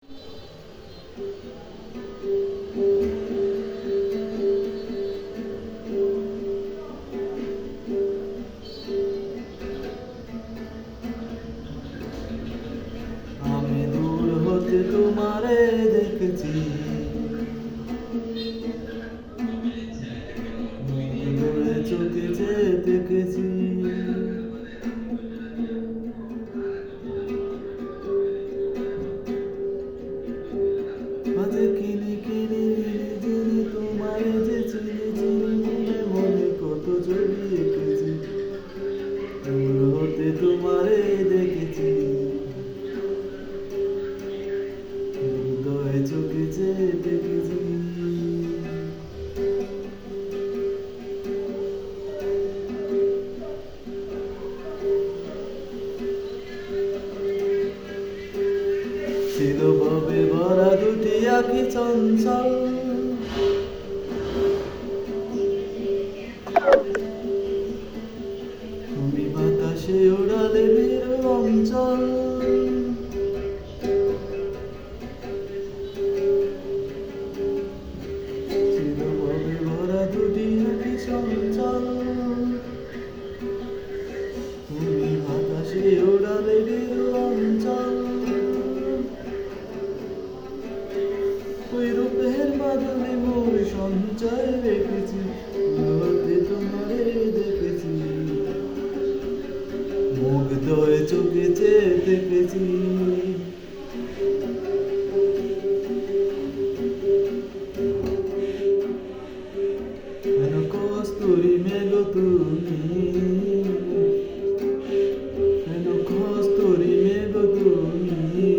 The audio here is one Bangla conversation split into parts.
আমি দূর হতে তোমারে দেখেছি, দূরে চোখে চেয়ে দেখেছি। মাঝে কিনি কিনি দিনি তোমারে যে চিনি চিনি মনে মনে কত ছবি এঁকেছি। দূর হতে তোমারে দেখেছি, হৃদয়ে চোখে চেয়ে দেখেছি। ছিল ভাবে ভরা দুটি আঁখি চঞ্চল, তুমি বাতাসে উড়ালে বিরল অঞ্চল। ছিল ভাবে ভরা দুটি আঁখি চঞ্চল, তুমি বাতাসে উড়ালে বিরল অঞ্চল। ওই রূপের মাধুরী মোর সঞ্চয় রেখেছি, হতে তোমারে দেখেছি, মুগ্ধ হয়ে চোখে চেয়ে দেখেছি। কেন কস্তুরী মেঘ তুমি, কেন কস্তুরী মেঘ তুমি,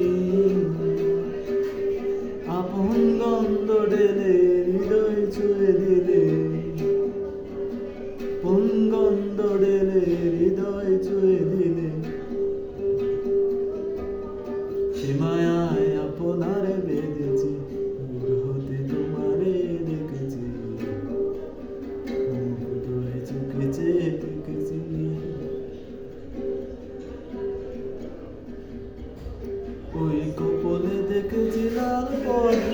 আপন গন্ধ ঢেলে হৃদয় ছুঁয়ে দিলে, আপন গন্ধ ঢেলে হৃদয় ছুঁয়ে দিলে। সে মায়ায় আপনারে বেঁধেছি, দূর হতে তোমারে দেখেছি, মুগ্ধ হয়ে চোখে চেয়ে দেখেছি। ওই কপলে দেখেছি লাল পদ্ম,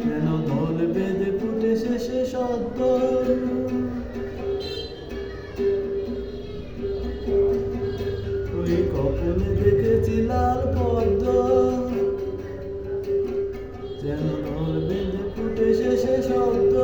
যেন দল বেঁধে ফুটে শেষে সদ্য। ওই কপলে দেখেছি লাল পদ্ম, যেন দল বেঁধে ফুটে শেষে সদ্য।